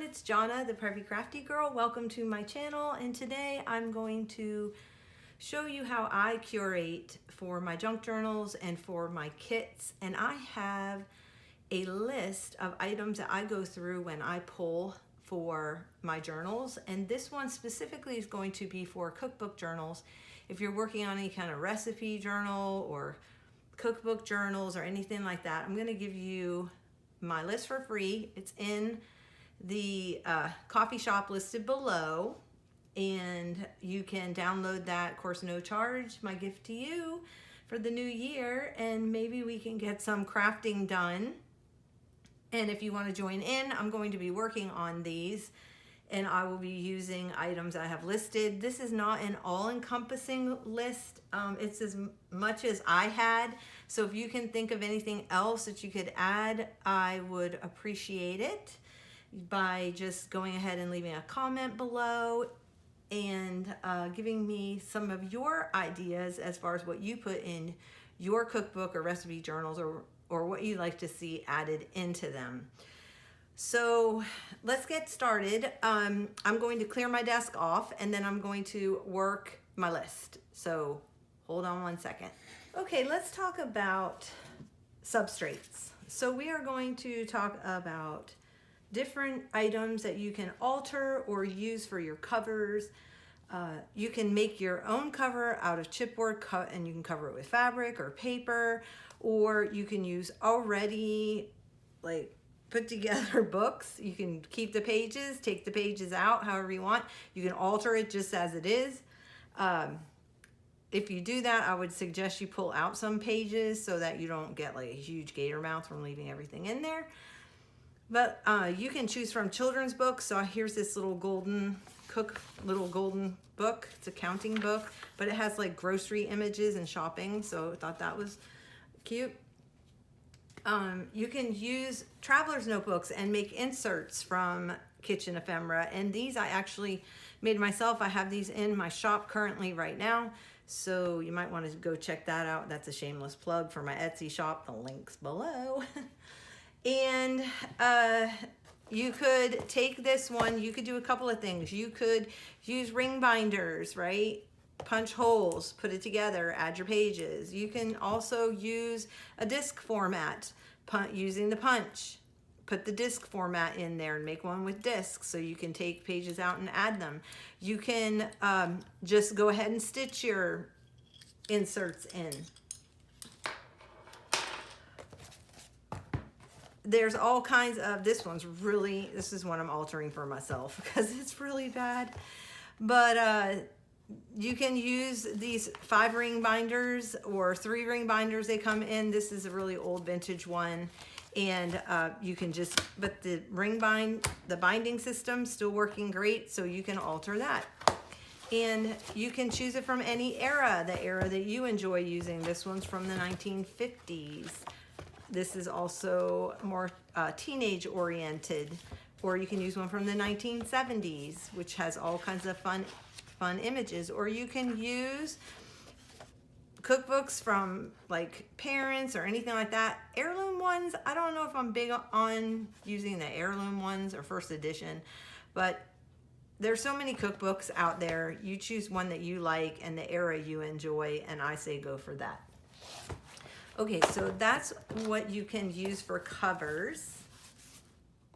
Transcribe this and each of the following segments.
it's Jonna, the Preppy Crafty Girl. Welcome to my channel, and today I'm going to show you how I curate for my junk journals and for my kits. And I have a list of items that I go through when I pull for my journals, and this one specifically is going to be for cookbook journals. If you're working on any kind of recipe journal or cookbook journals or anything like that, I'm going to give you my list for free. It's in the coffee shop listed below, and you can download that, of course, no charge. My gift to you for the new year, and maybe we can get some crafting done. And if you want to join in, I'm going to be working on these, and I will be using items I have listed. This is not an all-encompassing list. It's as much as I had. So if you can think of anything else that you could add, I would appreciate it by just going ahead and leaving a comment below and giving me some of your ideas as far as what you put in your cookbook or recipe journals, or what you'd like to see added into them. So let's get started. I'm going to clear my desk off, and then I'm going to work my list. So hold on one second. Okay, let's talk about substrates. So we are going to talk about different items that you can alter or use for your covers. You can make your own cover out of chipboard, and you can cover it with fabric or paper, or you can use already put together books. You can keep the pages, take the pages out however you want. You can alter it just as it is. If you do that, I would suggest you pull out some pages so that you don't get like a huge gator mouth from leaving everything in there. But you can choose from children's books. So here's this little golden book. It's a counting book, but it has like grocery images and shopping. So I thought that was cute. You can use traveler's notebooks and make inserts from kitchen ephemera. And these I actually made myself. I have these in my shop currently right now. So you might want to go check that out. That's a shameless plug for my Etsy shop. The link's below. And you could take this one, you could do a couple of things. You could use ring binders, right? Punch holes, put it together, add your pages. You can also use a disc format, using the punch. Put the disc format in there and make one with discs so you can take pages out and add them. You can just go ahead and stitch your inserts in. There's all kinds of, this is one I'm altering for myself because it's really bad. But you can use these 5-ring binders or 3-ring binders. They come in. This is a really old vintage one. And you can just, but the binding system's still working great, so you can alter that. And you can choose it from any era, the era that you enjoy using. This one's from the 1950s. This is also more teenage oriented, or you can use one from the 1970s, which has all kinds of fun images. Or you can use cookbooks from like parents or anything like that. Heirloom ones, I don't know if I'm big on using the heirloom ones or first edition, but there's so many cookbooks out there. You choose one that you like and the era you enjoy, and I say go for that. Okay, so that's what you can use for covers.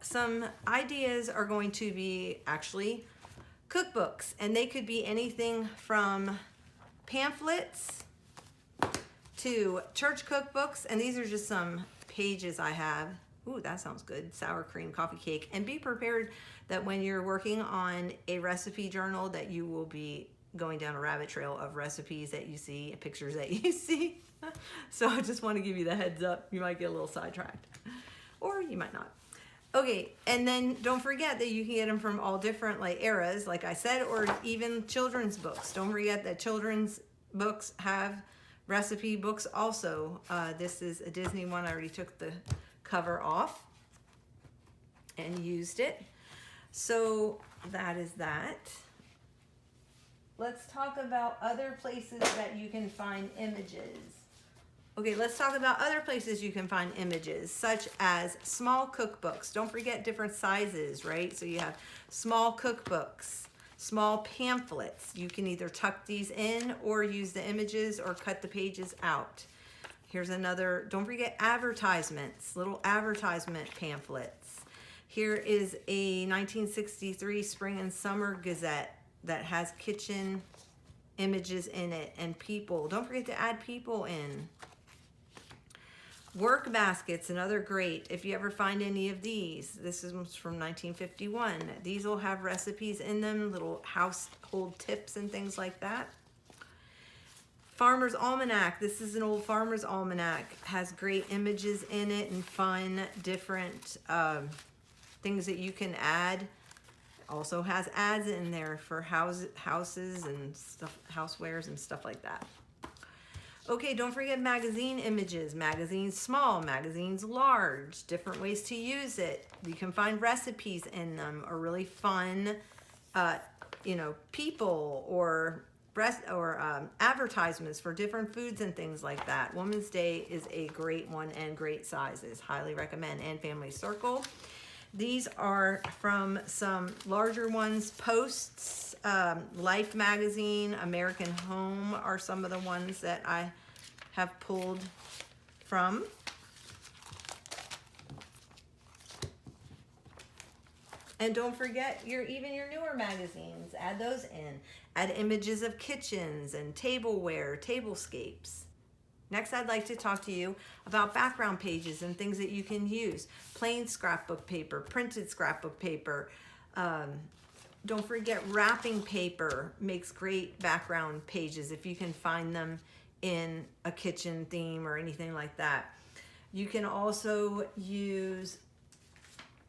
Some ideas are going to be actually cookbooks, and they could be anything from pamphlets to church cookbooks, and these are just some pages I have. Ooh, that sounds good. Sour cream coffee cake. And be prepared that when you're working on a recipe journal that you will be going down a rabbit trail of recipes that you see, pictures that you see. So I just want to give you the heads up. You might get a little sidetracked, or you might not. Okay, and then don't forget that you can get them from all different eras, like I said, or even children's books. Don't forget that children's books have recipe books also. This is a Disney one. I already took the cover off and used it. So that is that. Let's talk about other places that you can find images. Okay, let's talk about other places you can find images, such as small cookbooks. Don't forget different sizes, right? So you have small cookbooks, small pamphlets. You can either tuck these in or use the images or cut the pages out. Here's another, don't forget advertisements, little advertisement pamphlets. Here is a 1963 Spring and Summer Gazette that has kitchen images in it and people. Don't forget to add people in. Work baskets, another great. If you ever find any of these, this is from 1951. These will have recipes in them, little household tips and things like that. Farmer's Almanac. This is an old Farmer's Almanac. Has great images in it and fun, different things that you can add. Also has ads in there for houses and stuff, housewares and stuff like that. Okay, don't forget magazine images. Magazines small, magazines large, different ways to use it. You can find recipes in them or really fun, people or advertisements for different foods and things like that. Women's Day is a great one and great sizes. Highly recommend. And Family Circle. These are from some larger ones. Posts, Life Magazine, American Home are some of the ones that I have pulled from. And don't forget even your newer magazines. Add those in. Add images of kitchens and tableware, tablescapes. Next, I'd like to talk to you about background pages and things that you can use. Plain scrapbook paper, printed scrapbook paper. Don't forget wrapping paper makes great background pages if you can find them in a kitchen theme or anything like that. You can also use,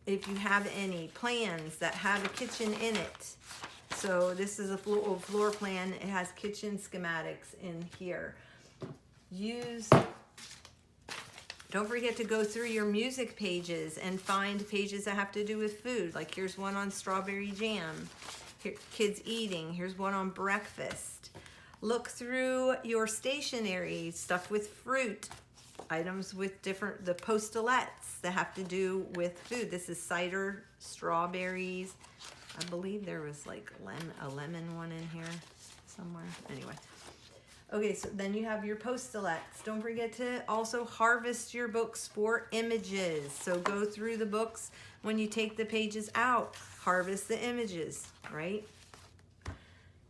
if you have any plans that have a kitchen in it. So this is a old floor plan. It has kitchen schematics in here. Don't forget to go through your music pages and find pages that have to do with food. Like here's one on strawberry jam, kids eating. Here's one on breakfast. Look through your stationery, stuff with fruit, items with the postalettes that have to do with food. This is cider, strawberries. I believe there was like a lemon one in here somewhere. Anyway. Okay, so then you have your postalettes. Don't forget to also harvest your books for images. So go through the books when you take the pages out. Harvest the images, right?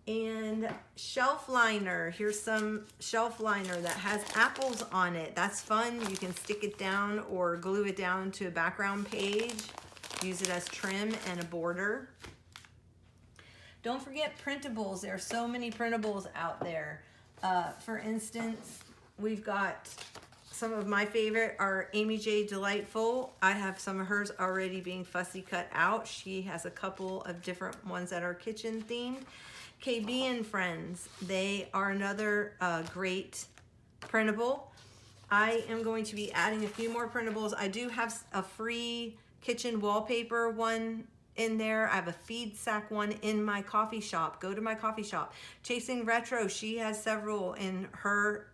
And shelf liner. Here's some shelf liner that has apples on it. That's fun. You can stick it down or glue it down to a background page. Use it as trim and a border. Don't forget printables. There are so many printables out there. For instance, we've got some of my favorite are Amy J. Delightful. I have some of hers already being fussy cut out. She has a couple of different ones that are kitchen themed. KB and Friends, they are another great printable. I am going to be adding a few more printables. I do have a free kitchen wallpaper one in there. I have a feed sack one in my coffee shop. Go to my coffee shop. Chasing Retro, she has several in her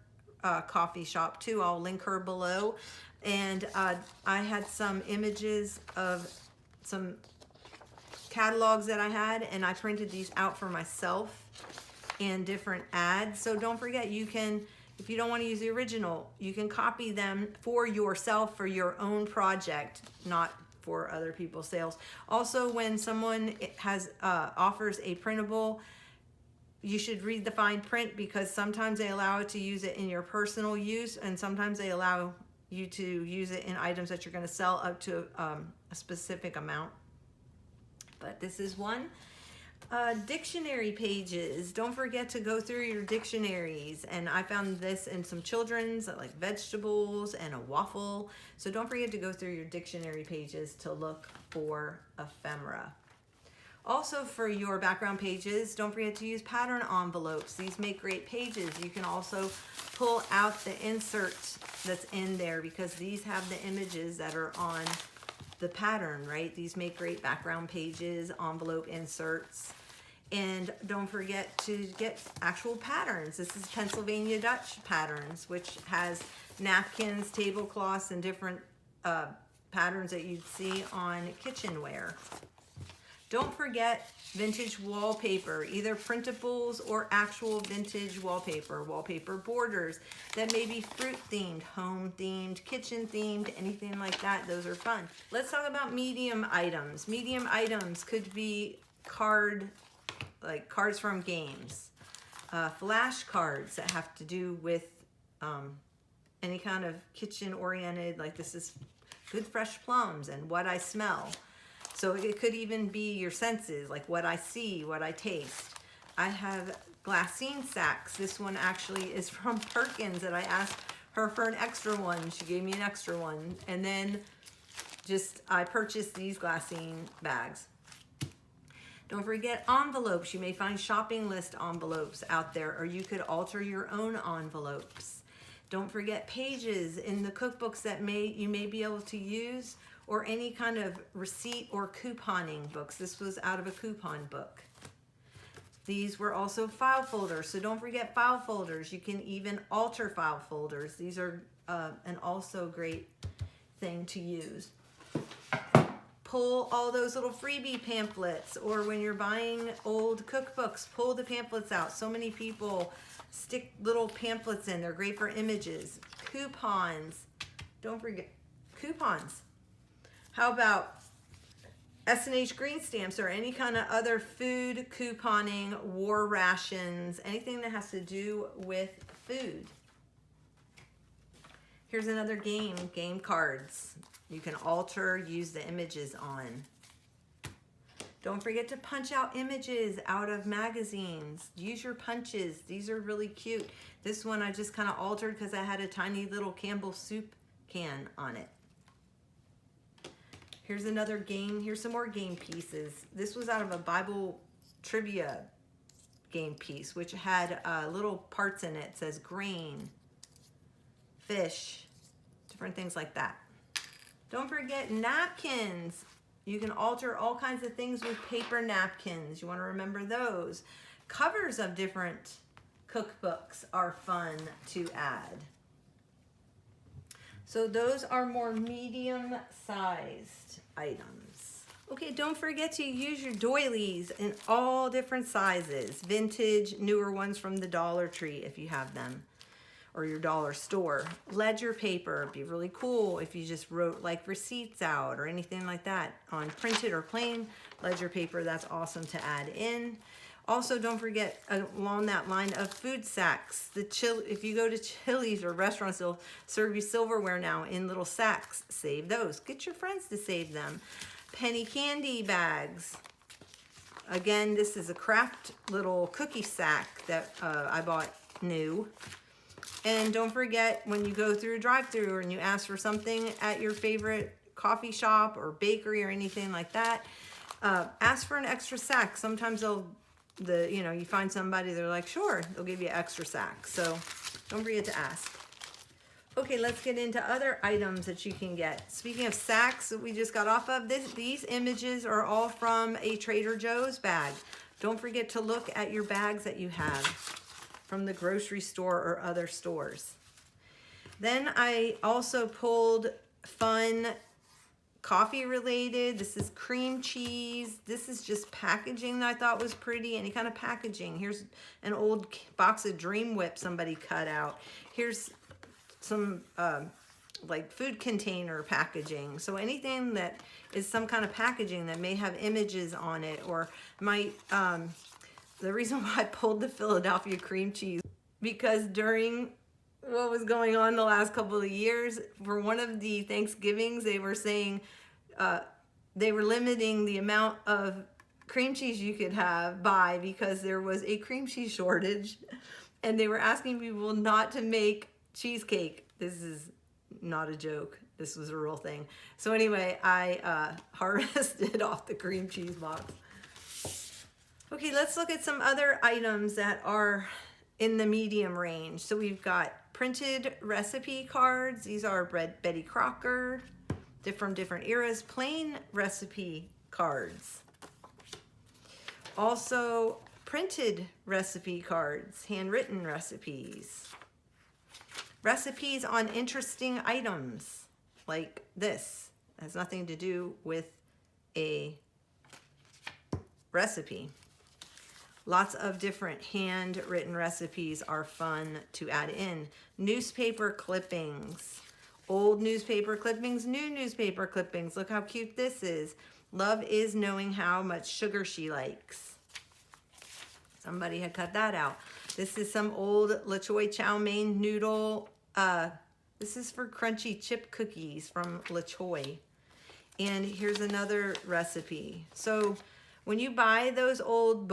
coffee shop too. I'll link her below. And I had some images of some catalogs that I had, and I printed these out for myself and different ads. So don't forget, you can, if you don't want to use the original, you can copy them for yourself for your own project, not for other people's sales. Also, when someone has offers a printable, you should read the fine print, because sometimes they allow it to use it in your personal use, and sometimes they allow you to use it in items that you're going to sell up to a specific amount. But this is one. Dictionary pages. Don't forget to go through your dictionaries. And I found this in some children's, like vegetables and a waffle. So don't forget to go through your dictionary pages to look for ephemera. Also, for your background pages, don't forget to use pattern envelopes. These make great pages. You can also pull out the insert that's in there, because these have the images that are on the pattern, right? These make great background pages, envelope inserts. And don't forget to get actual patterns. This is Pennsylvania Dutch patterns, which has napkins, tablecloths, and different patterns that you'd see on kitchenware. Don't forget vintage wallpaper, either printables or actual vintage wallpaper borders that may be fruit themed, home themed, kitchen themed, anything like that. Those are fun. Let's talk about medium items. Medium items could be cards from games, flashcards that have to do with any kind of kitchen oriented, like this is good fresh plums and what I smell. So it could even be your senses, like what I see, what I taste. I have glassine sacks. This one actually is from Perkins that I asked her for an extra one. She gave me an extra one. And then I purchased these glassine bags. Don't forget envelopes. You may find shopping list envelopes out there, or you could alter your own envelopes. Don't forget pages in the cookbooks that you may be able to use, or any kind of receipt or couponing books. This was out of a coupon book. These were also file folders, so don't forget file folders. You can even alter file folders. These are an also great thing to use. Pull all those little freebie pamphlets, or when you're buying old cookbooks, pull the pamphlets out. So many people stick little pamphlets in. They're great for images. Coupons. Don't forget coupons. How about S&H green stamps or any kind of other food couponing, war rations, anything that has to do with food. Here's another game cards. You can alter, use the images on. Don't forget to punch out images out of magazines. Use your punches. These are really cute. This one I just kind of altered because I had a tiny little Campbell's soup can on it. Here's another game. Here's some more game pieces. This was out of a Bible trivia game piece, which had little parts in it. It says grain, fish, different things like that. Don't forget napkins. You can alter all kinds of things with paper napkins. You want to remember those. Covers of different cookbooks are fun to add. So those are more medium-sized items. Okay, don't forget to use your doilies in all different sizes. Vintage, newer ones from the Dollar Tree if you have them, or your dollar store. Ledger paper would be really cool if you just wrote like receipts out or anything like that on printed or plain ledger paper. That's awesome to add in. Also, don't forget along that line of food sacks. If you go to Chili's or restaurants, they'll serve you silverware now in little sacks. Save those. Get your friends to save them. Penny candy bags. Again, this is a craft little cookie sack that I bought new. And don't forget, when you go through a drive-thru and you ask for something at your favorite coffee shop or bakery or anything like that, ask for an extra sack. Sometimes you find somebody, they're like, sure, they'll give you an extra sack. So don't forget to ask. Okay, let's get into other items that you can get. Speaking of sacks that we just got off of, these images are all from a Trader Joe's bag. Don't forget to look at your bags that you have from the grocery store or other stores. Then I also pulled fun coffee related. This is cream cheese. This is just packaging that I thought was pretty. Any kind of packaging. Here's an old box of Dream Whip somebody cut out. Here's some like food container packaging. So anything that is some kind of packaging that may have images on it, or might the reason why I pulled the Philadelphia cream cheese, because during what was going on the last couple of years, for one of the Thanksgivings, they were saying they were limiting the amount of cream cheese you could buy because there was a cream cheese shortage, and they were asking people not to make cheesecake. This is not a joke. This was a real thing. So anyway, I harvested off the cream cheese box. Okay, let's look at some other items that are in the medium range. So we've got printed recipe cards. These are Betty Crocker, from different eras, plain recipe cards. Also printed recipe cards, handwritten recipes. Recipes on interesting items like this. It has nothing to do with a recipe. Lots of different handwritten recipes are fun to add in. Newspaper clippings. Old newspaper clippings, new newspaper clippings. Look how cute this is. Love is knowing how much sugar she likes. Somebody had cut that out. This is some old La Choy chow mein noodle. This is for crunchy chip cookies from La Choy. And here's another recipe. So when you buy those old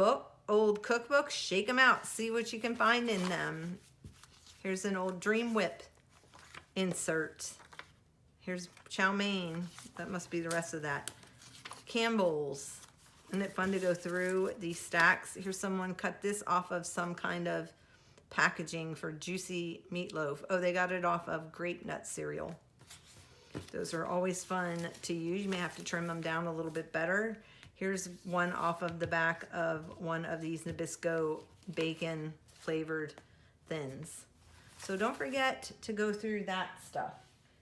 cookbooks, shake them out. See what you can find in them. Here's an old Dream Whip insert. Here's chow mein. That must be the rest of that. Campbell's. Isn't it fun to go through these stacks? Here's someone cut this off of some kind of packaging for juicy meatloaf. Oh, they got it off of grape nut cereal. Those are always fun to use. You may have to trim them down a little bit better. Here's one off of the back of one of these Nabisco bacon flavored thins. So don't forget to go through that stuff.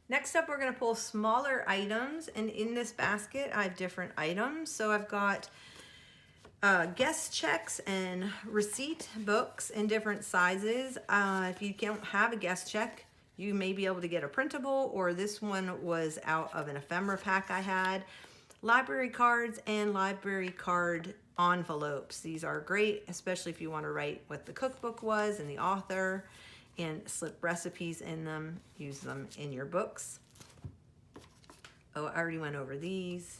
Next up, we're going to pull smaller items, and in this basket I have different items. So I've got guest checks and receipt books in different sizes. If you don't have a guest check, you may be able to get a printable, or this one was out of an ephemera pack I had. Library cards and library card envelopes. These are great, especially if you want to write what the cookbook was and the author, and slip recipes in them. Use them in your books. Oh, I already went over these.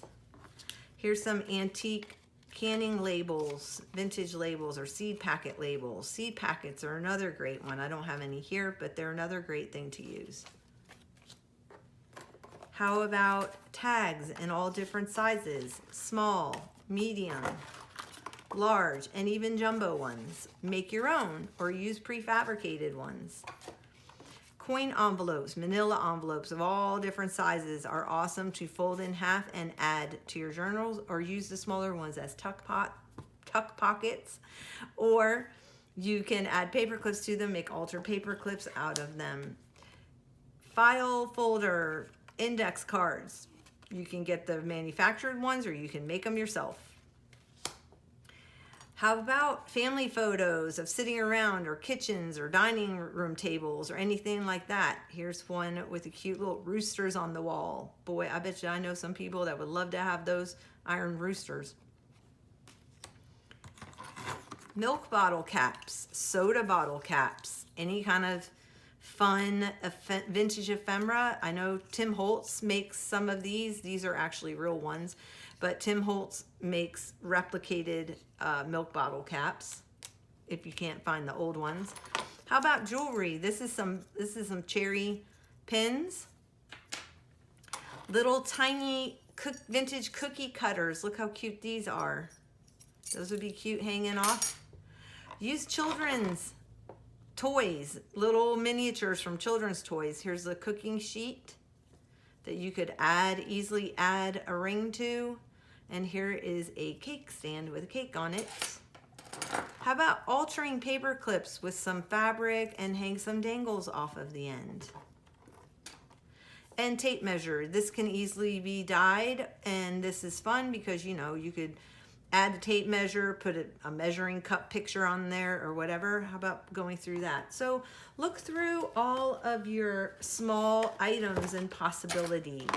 Here's some antique canning labels, vintage labels, or seed packet labels. Seed packets are another great one. I don't have any here, but they're another great thing to use. How about tags in all different sizes? Small, medium, large, and even jumbo ones. Make your own or use prefabricated ones. Coin envelopes, manila envelopes of all different sizes are awesome to fold in half and add to your journals, or use the smaller ones as tuck pockets, or you can add paper clips to them, make altered paper clips out of them. File folder, index cards. You can get the manufactured ones or you can make them yourself. How about family photos of sitting around, or kitchens or dining room tables or anything like that? Here's one with the cute little roosters on the wall. Boy, I bet you I know some people that would love to have those iron roosters. Milk bottle caps, soda bottle caps, any kind of fun vintage ephemera. I know Tim Holtz makes some of these. These are actually real ones, but Tim Holtz makes replicated milk bottle caps if you can't find the old ones. How about jewelry? This is some cherry pins. Little tiny vintage cookie cutters. Look how cute these are. Those would be cute hanging off. Use children's toys, little miniatures from children's toys. Here's a cooking sheet that you could easily add a ring to. And here is a cake stand with a cake on it. How about altering paper clips with some fabric and hang some dangles off of the end? And tape measure. This can easily be dyed, and this is fun because you could add a tape measure, put a measuring cup picture on there or whatever. How about going through that? So look through all of your small items and possibilities.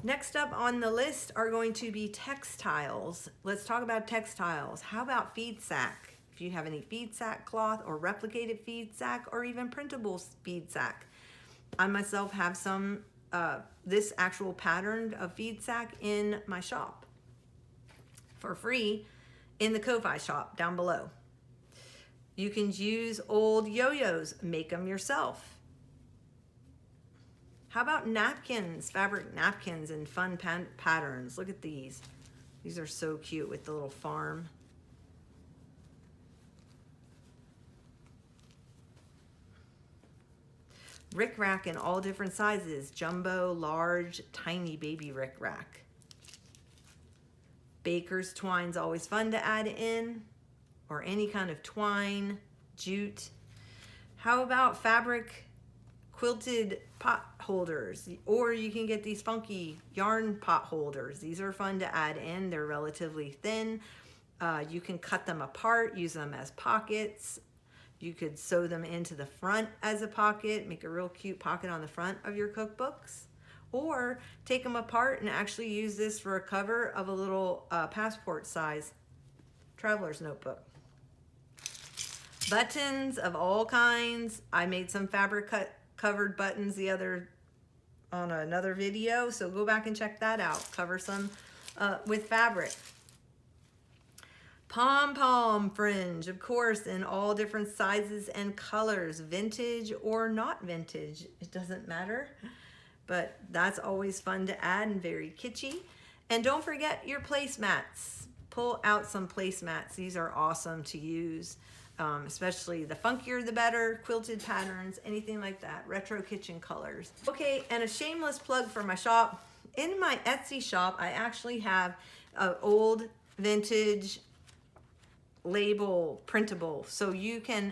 Next up on the list are going to be textiles. Let's talk about textiles. How about feed sack? If you have any feed sack cloth or replicated feed sack or even printable feed sack. I myself have some, this actual pattern of feed sack in my shop for free in the Ko-Fi shop down below. You can use old yo-yos, make them yourself. How about napkins, fabric napkins and fun patterns? Look at these. These are so cute with the little farm. Rick rack in all different sizes. Jumbo, large, tiny baby rick rack. Baker's twine's always fun to add in, or any kind of twine, jute. How about fabric quilted pot holders, or you can get these funky yarn pot holders. These are fun to add in. They're relatively thin. You can cut them apart, use them as pockets. You could sew them into the front as a pocket, make a real cute pocket on the front of your cookbooks, or take them apart and actually use this for a cover of a little passport size traveler's notebook. Buttons of all kinds. I made some fabric covered buttons on another video, so go back and check that out. Cover some with fabric. Pom-pom fringe, of course, in all different sizes and colors, vintage or not vintage, it doesn't matter, but that's always fun to add and very kitschy. And don't forget your placemats. Pull out some placemats. These are awesome to use, especially the funkier the better, quilted patterns, anything like that, retro kitchen colors. Okay, and a shameless plug for my shop. In my Etsy shop, I actually have an old vintage label printable, so you can,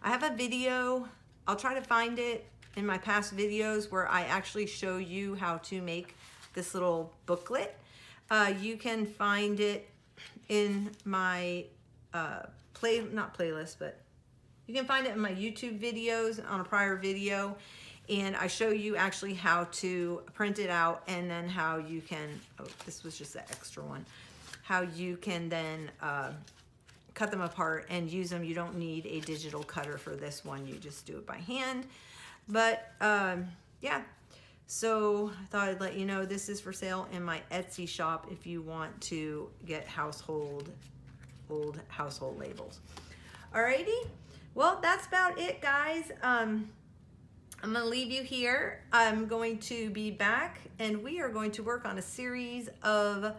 I have a video, I'll try to find it in my past videos where I actually show you how to make this little booklet. You can find it in my not playlist, but you can find it in my YouTube videos on a prior video, and I show you actually how to print it out, and then how you can, oh, this was just the extra one, how you can then cut them apart and use them. You don't need a digital cutter for this one, you just do it by hand. But yeah, so I thought I'd let you know this is for sale in my Etsy shop if you want to get old household labels. Alrighty, well, that's about it, guys. I'm gonna leave you here. I'm going to be back and we are going to work on a series of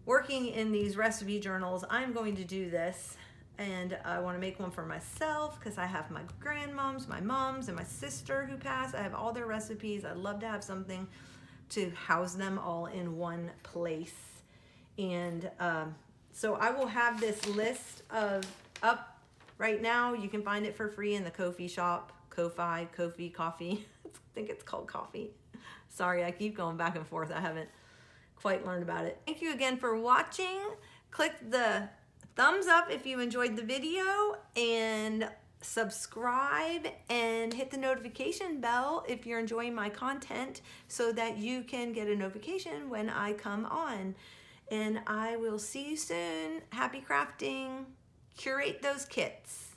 working in these recipe journals. I'm going to do this, and I want to make one for myself because I have my grandmoms, my moms, and my sister who passed. I have all their recipes. I'd love to have something to house them all in one place. And so I will have this list up right now. You can find it for free in the Ko-fi shop. Ko-fi, coffee. I think it's called coffee. Sorry, I keep going back and forth. I haven't quite learned about it. Thank you again for watching. Click the thumbs up if you enjoyed the video, and subscribe and hit the notification bell if you're enjoying my content so that you can get a notification when I come on. And I will see you soon. Happy crafting. Curate those kits.